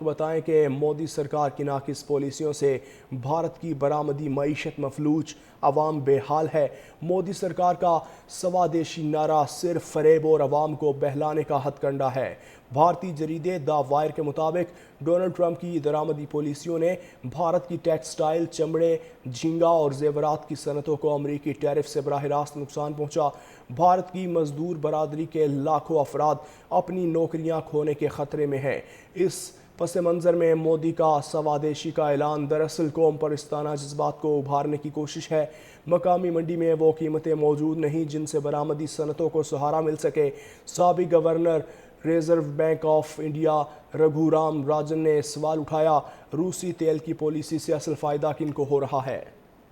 بتائیں کہ مودی سرکار کی ناقص پالیسیوں سے بھارت کی برآمدی معیشت مفلوج، عوام بے حال ہے۔ مودی سرکار کا سوادیشی نعرہ صرف فریب اور عوام کو بہلانے کا ہتھ کنڈا ہے۔ بھارتی جریدے دا وائر کے مطابق ڈونلڈ ٹرمپ کی درآمدی پالیسیوں نے بھارت کی ٹیکسٹائل، چمڑے، جھینگا اور زیورات کی صنعتوں کو امریکی ٹیرف سے براہ راست نقصان پہنچا۔ بھارت کی مزدور برادری کے لاکھوں افراد اپنی نوکریاں کھونے کے خطرے میں ہیں۔ اس پس منظر میں مودی کا سوادیشی کا اعلان دراصل قوم پرستانہ جذبات کو ابھارنے کی کوشش ہے۔ مقامی منڈی میں وہ قیمتیں موجود نہیں جن سے برآمدی صنعتوں کو سہارا مل سکے۔ سابق governor reserve bank of India Raghu Ram Rajan نے سوال اٹھایا، روسی تیل کی پالیسی سے اصل فائدہ کن کو ہو رہا ہے؟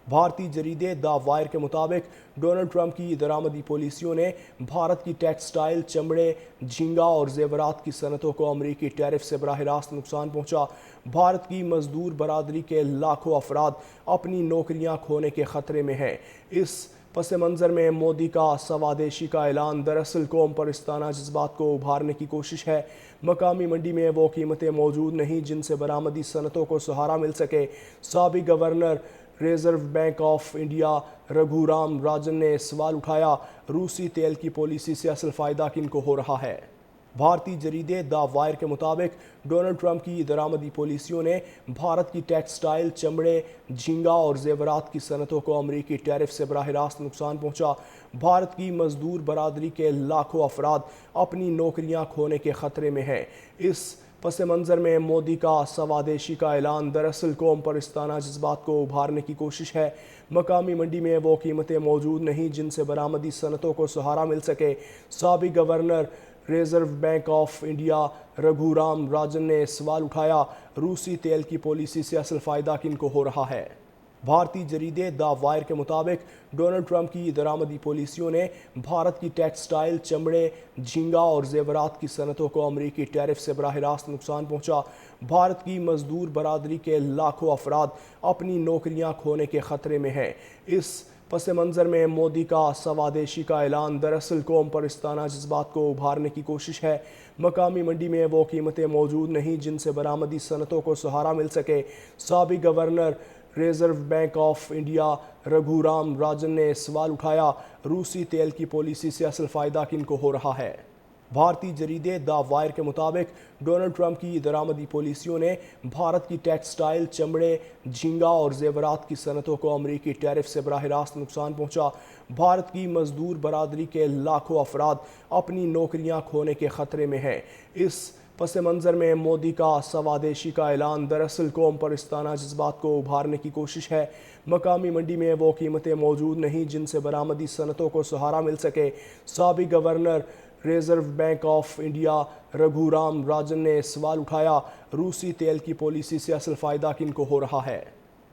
بھارتی جریدے دا وائر کے مطابق ڈونلڈ ٹرمپ کی درآمدی پالیسیوں نے بھارت کی ٹیکسٹائل، چمڑے، جھینگا اور زیورات کی صنعتوں کو امریکی ٹیرف سے براہ راست نقصان پہنچا۔ بھارت کی مزدور برادری کے لاکھوں افراد اپنی نوکریاں کھونے کے خطرے میں ہیں۔ اس پس منظر میں مودی کا سوادیشی کا اعلان دراصل قوم پرستانہ جذبات کو ابھارنے کی کوشش ہے۔ مقامی منڈی میں وہ قیمتیں موجود نہیں جن سے برآمدی صنعتوں کو سہارا مل سکے۔ سابق governor reserve bank of India Raghu Ram Rajan نے سوال اٹھایا، روسی تیل کی پالیسی سے اصل فائدہ کن کو ہو رہا ہے؟ بھارتی جریدے دا وائر کے مطابق ڈونلڈ ٹرمپ کی درآمدی پالیسیوں نے بھارت کی ٹیکسٹائل، چمڑے، جھینگا اور زیورات کی صنعتوں کو امریکی ٹیرف سے براہ راست نقصان پہنچا۔ بھارت کی مزدور برادری کے لاکھوں افراد اپنی نوکریاں کھونے کے خطرے میں ہیں۔ اس پس منظر میں مودی کا سوادیشی کا اعلان دراصل قوم پرستانہ جذبات کو ابھارنے کی کوشش ہے۔ مقامی منڈی میں وہ قیمتیں موجود نہیں جن سے برآمدی صنعتوں کو سہارا مل سکے۔ سابق governor reserve bank of India Raghu Ram Rajan نے سوال اٹھایا، روسی تیل کی پالیسی سے اصل فائدہ کن کو ہو رہا ہے؟ بھارتی جریدے دا وائر کے مطابق ڈونلڈ ٹرمپ کی درآمدی پالیسیوں نے بھارت کی ٹیکسٹائل، چمڑے، جھینگا اور زیورات کی صنعتوں کو امریکی ٹیرف سے براہ راست نقصان پہنچا۔ بھارت کی مزدور برادری کے لاکھوں افراد اپنی نوکریاں کھونے کے خطرے میں ہیں۔ اس پس منظر میں مودی کا سوادیشی کا اعلان دراصل قوم پرستانہ جذبات کو ابھارنے کی کوشش ہے۔ مقامی منڈی میں وہ قیمتیں موجود نہیں جن سے برآمدی صنعتوں کو سہارا مل سکے۔ سابق governor reserve bank of India Raghu Ram Rajan نے سوال اٹھایا، روسی تیل کی پالیسی سے اصل فائدہ کن کو ہو رہا ہے؟ بھارتی جریدے دا وائر کے مطابق ڈونلڈ ٹرمپ کی درآمدی پالیسیوں نے بھارت کی ٹیکسٹائل، چمڑے، جھینگا اور زیورات کی صنعتوں کو امریکی ٹیرف سے براہ راست نقصان پہنچا۔ بھارت کی مزدور برادری کے لاکھوں افراد اپنی نوکریاں کھونے کے خطرے میں ہیں۔ اس پس منظر میں مودی کا سوادیشی کا اعلان دراصل قوم پرستانہ جذبات کو ابھارنے کی کوشش ہے۔ مقامی منڈی میں وہ قیمتیں موجود نہیں جن سے برآمدی صنعتوں کو سہارا مل سکے۔ سابق governor reserve bank of India Raghu Ram Rajan نے سوال اٹھایا، روسی تیل کی پالیسی سے اصل فائدہ کن کو ہو رہا ہے؟